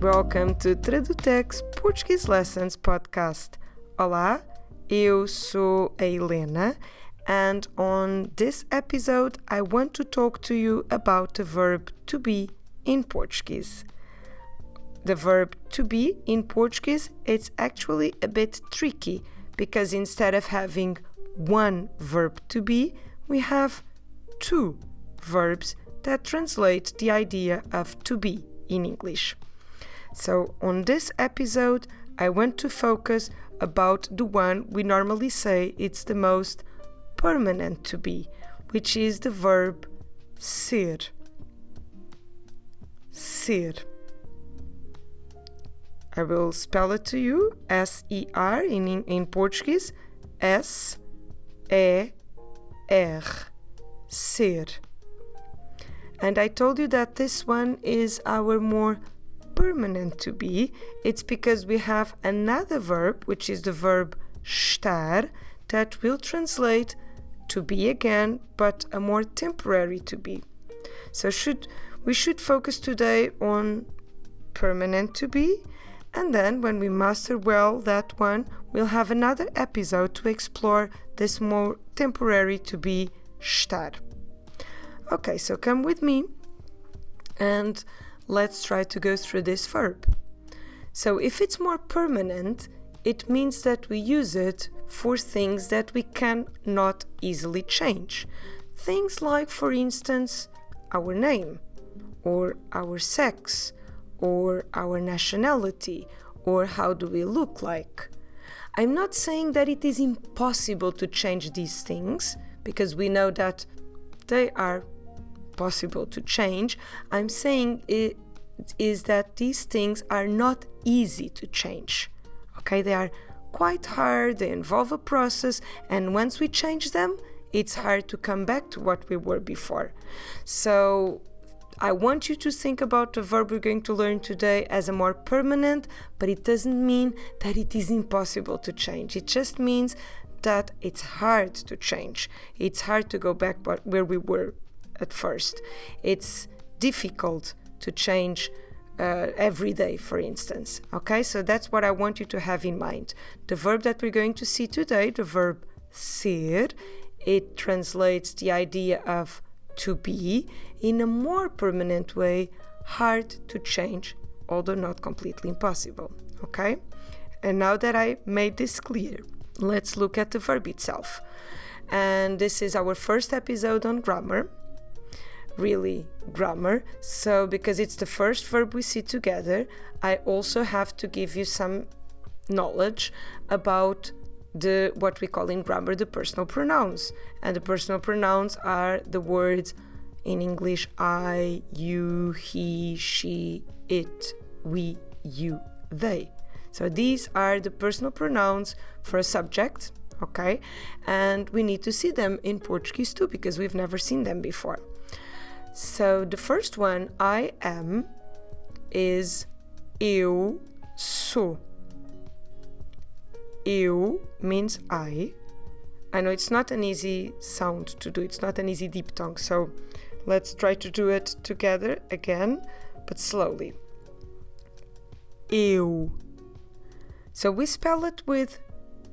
welcome to Tradutex Portuguese Lessons Podcast. Olá, eu sou a Helena, and on this episode I want to talk to you about the verb to be in Portuguese. The verb to be in Portuguese, it's actually a bit tricky because instead of having one verb to be, we have two verbs that translate the idea of to be in English. So on this episode, I want to focus about the one we normally say it's the most permanent to be, which is the verb ser. Ser. I will spell it to you, S-E-R in Portuguese, S-E-R, ser. And I told you that this one is our more permanent to be. It's because we have another verb, which is the verb estar, that will translate to be again, but a more temporary to be. So we should focus today on permanent to be, and then when we master well that one, we'll have another episode to explore this more temporary to be estar. Okay, so come with me and let's try to go through this verb. So if it's more permanent, it means that we use it for things that we cannot easily change. Things like, for instance, our name, or our sex, or our nationality, or how do we look like. I'm not saying that it is impossible to change these things, because we know that they are possible to change. I'm saying it is that these things are not easy to change. Okay, they are quite hard, they involve a process, and once we change them, it's hard to come back to what we were before. So I want you to think about the verb we're going to learn today as a more permanent, but it doesn't mean that it is impossible to change. It just means that it's hard to change. It's hard to go back where we were at first. It's difficult to change every day, for instance. Okay, so that's what I want you to have in mind. The verb that we're going to see today, the verb ser, it translates the idea of to be in a more permanent way, hard to change, although not completely impossible. Okay, and now that I made this clear, let's look at the verb itself. And this is our first episode on grammar. Really grammar. So because it's the first verb we see together, I also have to give you some knowledge about what we call in grammar the personal pronouns. And the personal pronouns are the words in English I, you, he, she, it, we, you, they. So these are the personal pronouns for a subject, okay? And we need to see them in Portuguese too, because we've never seen them before. So the first one, I am, is eu sou. Eu means I. I know it's not an easy sound to do, it's not an easy diphthong, so let's try to do it together again, but slowly. Eu. So we spell it with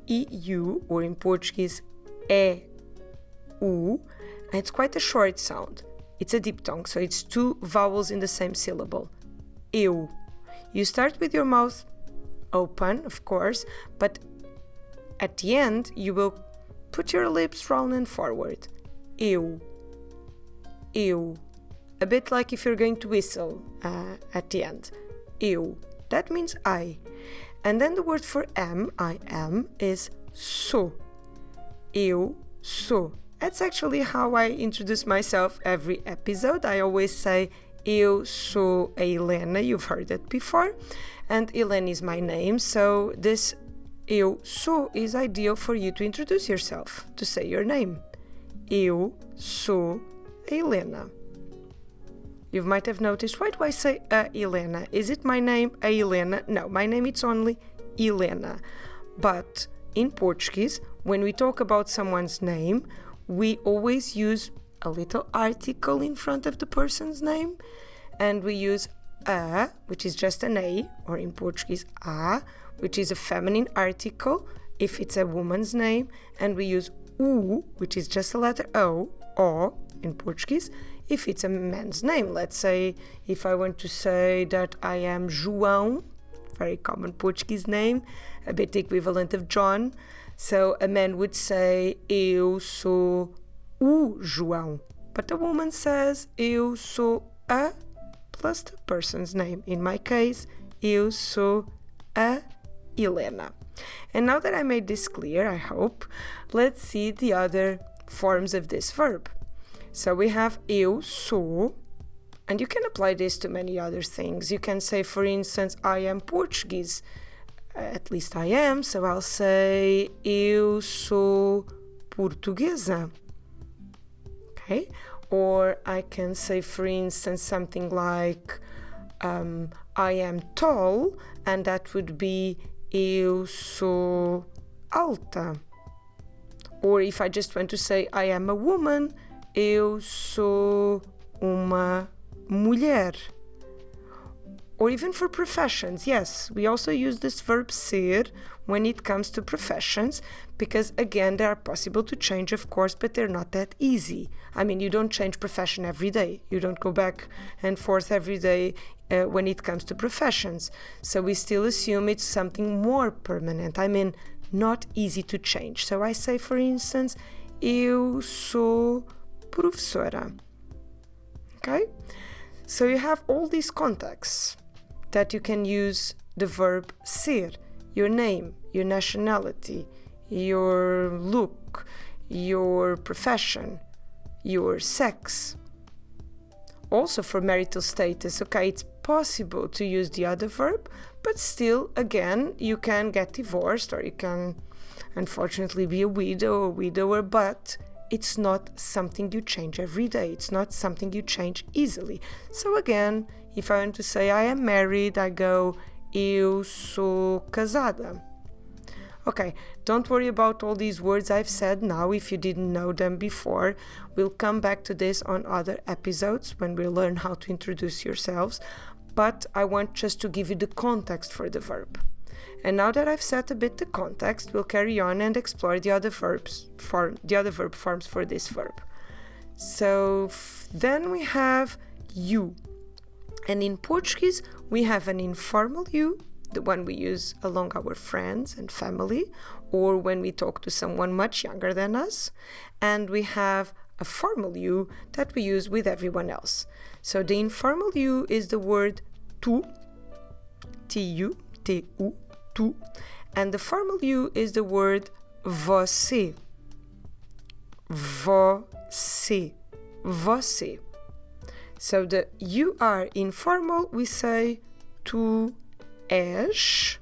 EU, or in Portuguese, E-U, and it's quite a short sound. It's a diphthong, so it's two vowels in the same syllable. Eu. You start with your mouth open, of course, but at the end, you will put your lips round and forward. Eu. Eu. A bit like if you're going to whistle at the end. Eu. That means I. And then the word for am, I am, is sou. Eu sou. That's actually how I introduce myself every episode. I always say, eu sou a Helena. You've heard it before. And Helena is my name, so this eu sou is ideal for you to introduce yourself, to say your name. Eu sou a Helena. You might have noticed, why do I say a Helena? Is it my name, a Helena? No, my name it's only Helena. But in Portuguese, when we talk about someone's name, we always use a little article in front of the person's name, and we use a, which is just an a, or in Portuguese, a, which is a feminine article if it's a woman's name, and we use u, which is just a letter o in Portuguese, if it's a man's name. Let's say if I want to say that I am João, very common Portuguese name, a bit equivalent of John. So a man would say eu sou o João, but a woman says eu sou a plus the person's name. In my case, eu sou a Helena. And now that I made this clear, I hope, let's see the other forms of this verb. So we have eu sou, and you can apply this to many other things. You can say, for instance, I am Portuguese. At least I am, so I'll say eu sou portuguesa. Okay? Or I can say, for instance, something like I am tall, and that would be eu sou alta. Or if I just want to say I am a woman, eu sou uma mulher. Or even for professions, yes, we also use this verb ser when it comes to professions, because again, they are possible to change, of course, but they're not that easy. I mean, you don't change profession every day. You don't go back and forth every day when it comes to professions. So we still assume it's something more permanent. I mean, not easy to change. So I say, for instance, eu sou professora. Okay? So you have all these contexts that you can use the verb ser, your name, your nationality, your look, your profession, your sex. Also for marital status, okay, it's possible to use the other verb, but still, again, you can get divorced or you can unfortunately be a widow or widower, but it's not something you change every day. It's not something you change easily. So again, if I want to say I am married, I go eu sou casada. Okay, don't worry about all these words I've said now if you didn't know them before. We'll come back to this on other episodes when we learn how to introduce yourselves, but I want just to give you the context for the verb. And now that I've set a bit the context, we'll carry on and explore the other verb forms for this verb. So then we have you. And in Portuguese, we have an informal you, the one we use along our friends and family, or when we talk to someone much younger than us. And we have a formal you that we use with everyone else. So the informal you is the word tu, T-U, T-U, tu, and the formal you is the word você, você, você. So the you are informal, we say tu és,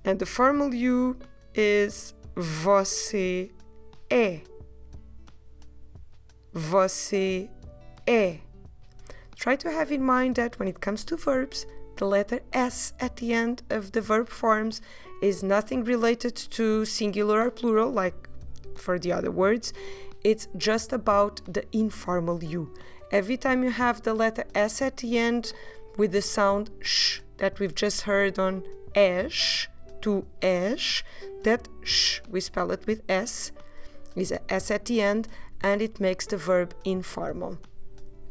and the formal you is você é, você é. Try to have in mind that when it comes to verbs, the letter S at the end of the verb forms is nothing related to singular or plural like for the other words. It's just about the informal you. Every time you have the letter S at the end with the sound sh that we've just heard on és, tu és, that sh, we spell it with S, is a S at the end, and it makes the verb informal.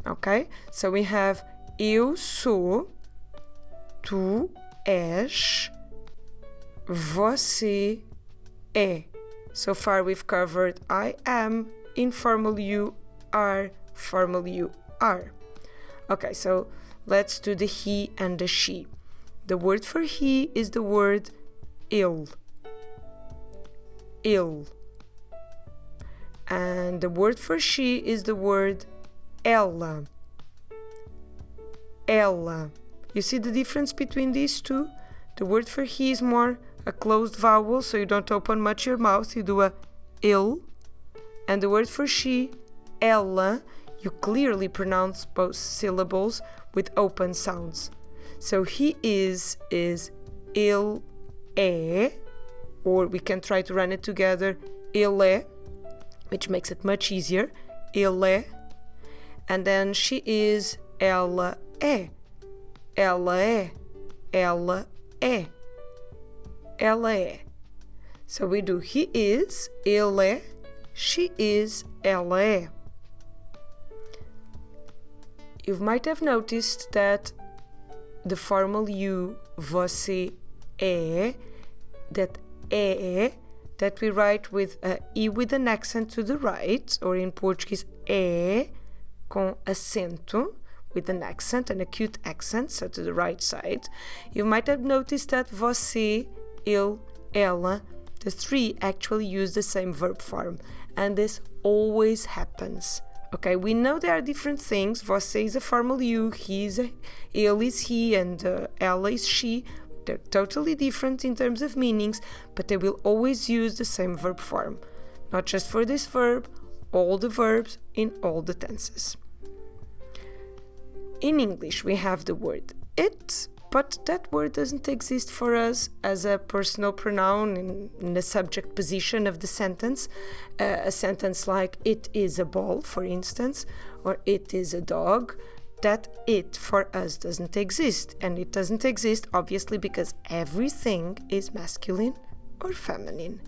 Okay? So we have eu sou, tu és, você é. So far we've covered I am, informal you are, formal you are. Okay, so let's do the he and the she. The word for he is the word ele. Ele. And the word for she is the word ela. Ela. You see the difference between these two? The word for he is more a closed vowel, so you don't open much your mouth, you do a il. And the word for she, ela, you clearly pronounce both syllables with open sounds. So he is ele é, or we can try to run it together, ele é, which makes it much easier, ele é. And then she is ela é, ela é, ela é, ela é. So we do he is, ele é, she is, ela é. You might have noticed that the formal you, você é, that we write with a e with an accent to the right, or in Portuguese, é com acento, with an accent, an acute accent, so to the right side. You might have noticed that você, ele, ela, the three actually use the same verb form, and this always happens. Okay, we know there are different things. Você is a formal you, he is ele is he, and ela is she. They're totally different in terms of meanings, but they will always use the same verb form. Not just for this verb, all the verbs in all the tenses. In English, we have the word it, but that word doesn't exist for us as a personal pronoun in the subject position of the sentence. A sentence like it is a ball, for instance, or it is a dog. That it for us doesn't exist, and it doesn't exist obviously because everything is masculine or feminine.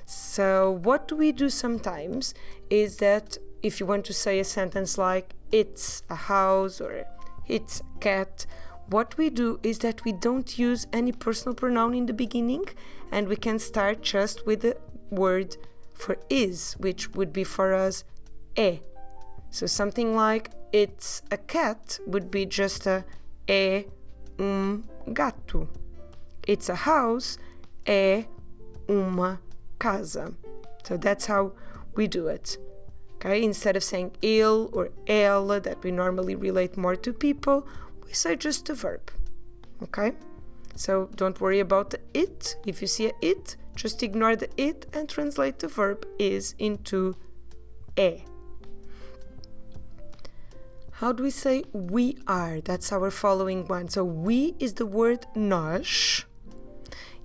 So what do we do sometimes is that if you want to say a sentence like it's a house or it's a cat, what we do is that we don't use any personal pronoun in the beginning, and we can start just with the word for is, which would be for us é. So something like it's a cat would be just a é gato. It's a house, é uma casa. So that's how we do it. Okay, instead of saying ele or ela that we normally relate more to people, we say just the verb. Okay, so don't worry about the it. If you see a it, just ignore the it and translate the verb is into é. How do we say we are? That's our following one. So we is the word nós.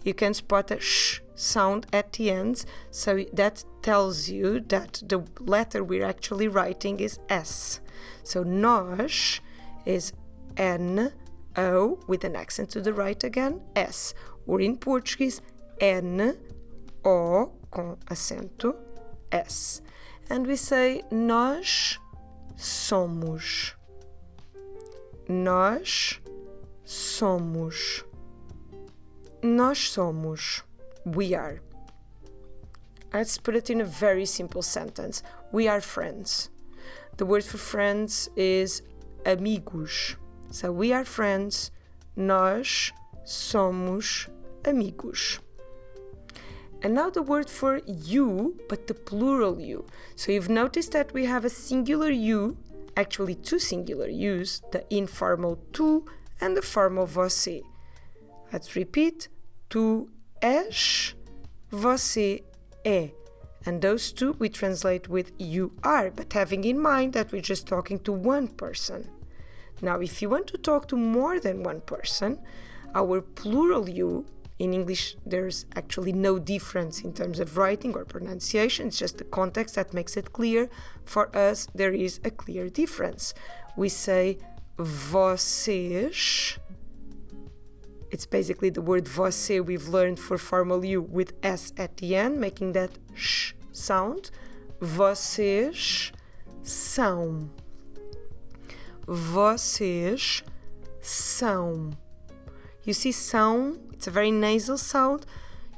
You can spot a sh sound at the end. So that tells you that the letter we're actually writing is S. So nós is N-O with an accent to the right again, S. Or in Portuguese, N-O com acento, S. And we say nós somos. Nós somos. Nós somos. We are. Let's put it in a very simple sentence. We are friends. The word for friends is amigos. So we are friends. Nós somos amigos. And now the word for you, but the plural you. So you've noticed that we have a singular you, actually two singular yous, the informal tu and the formal você. Let's repeat. Tu és, você é. And those two we translate with you are, but having in mind that we're just talking to one person. Now, if you want to talk to more than one person, our plural you, in English, there's actually no difference in terms of writing or pronunciation. It's just the context that makes it clear. For us, there is a clear difference. We say vocês. It's basically the word você we've learned for formal you with S at the end, making that sh sound. Vocês são. Vocês são. You see, são, it's a very nasal sound.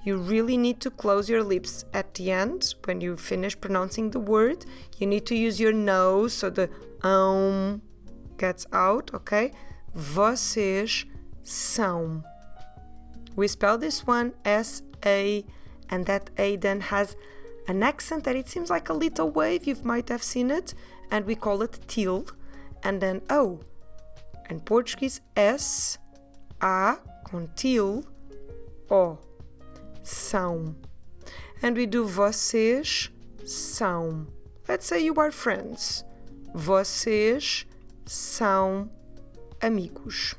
You really need to close your lips at the end when you finish pronouncing the word. You need to use your nose so the gets out, okay? Vocês são. We spell this one S-A, and that A then has an accent that it seems like a little wave. You might have seen it, and we call it tilde, and then O. In Portuguese, S, A com tilde, O. São. And we do vocês são. Let's say you are friends. Vocês são amigos.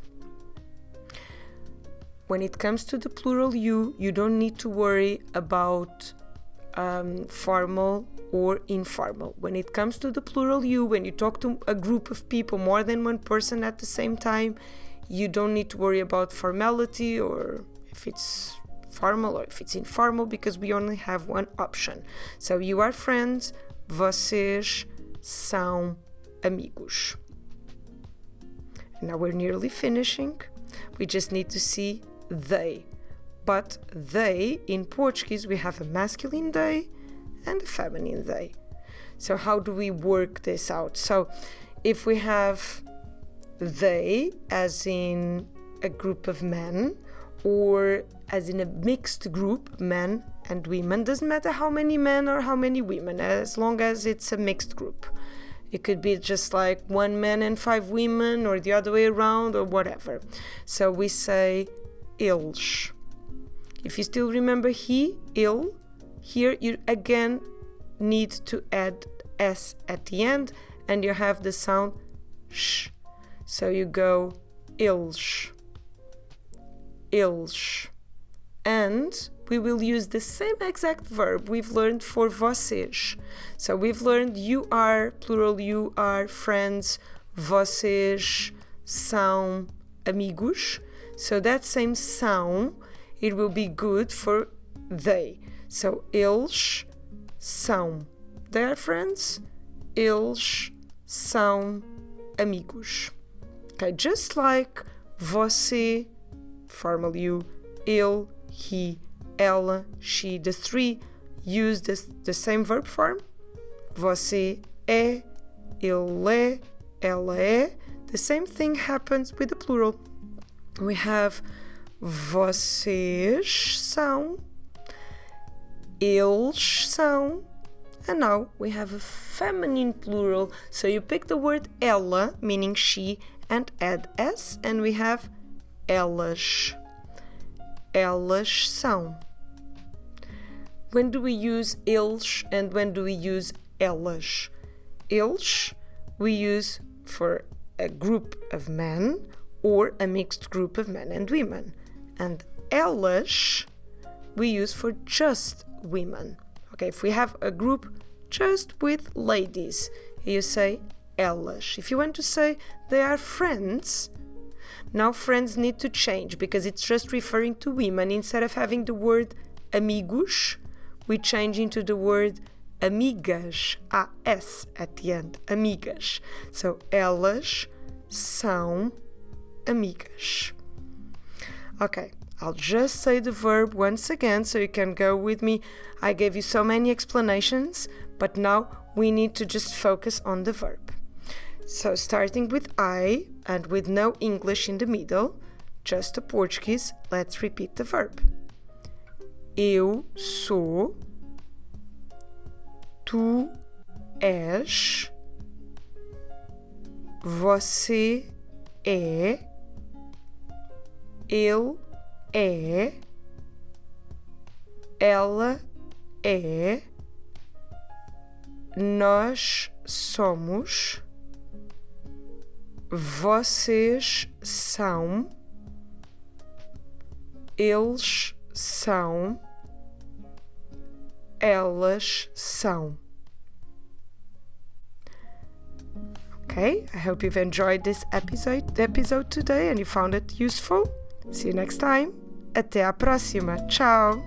When it comes to the plural you don't need to worry about formal or informal. When it comes to the plural you, when you talk to a group of people, more than one person at the same time, you don't need to worry about formality or if it's formal or if it's informal, because we only have one option. So you are friends, vocês são amigos. Now we're nearly finishing. We just need to see they. But they, in Portuguese, we have a masculine they and a feminine they. So how do we work this out? So if we have they as in a group of men, or as in a mixed group, men and women, doesn't matter how many men or how many women, as long as it's a mixed group. It could be just like 1 man and 5 women, or the other way around, or whatever. So we say eles. If you still remember he, il, here you again need to add s at the end, and you have the sound sh. So you go eles, eles. And we will use the same exact verb we've learned for vocês. So we've learned you are, plural you are, friends, vocês são amigos. So that same são, it will be good for they. So eles são. They are friends. Eles são amigos. Okay, just like você, formal you, ele, he, ela, she, the three use the same verb form. Você é, ele é, ela é. The same thing happens with the plural. We have vocês são, eles são, and now we have a feminine plural. So you pick the word ela, meaning she, and add s, and we have elas. Elas são. When do we use eles and when do we use elas? Eles we use for a group of men or a mixed group of men and women. And elas we use for just women. Okay, if we have a group just with ladies, you say elas. If you want to say they are friends, now friends need to change because it's just referring to women. Instead of having the word amigos, we change into the word amigas, as at the end, amigas. So elas são amigas. Okay, I'll just say the verb once again so you can go with me. I gave you so many explanations, but now we need to just focus on the verb. So starting with I and with no English in the middle, just a Portuguese, let's repeat the verb. Eu sou, tu és, você é, ele é, ela é, nós somos, vocês são, eles são, elas são. Okay, I hope you've enjoyed this episode today and you found it useful. See you next time. Até a próxima. Tchau!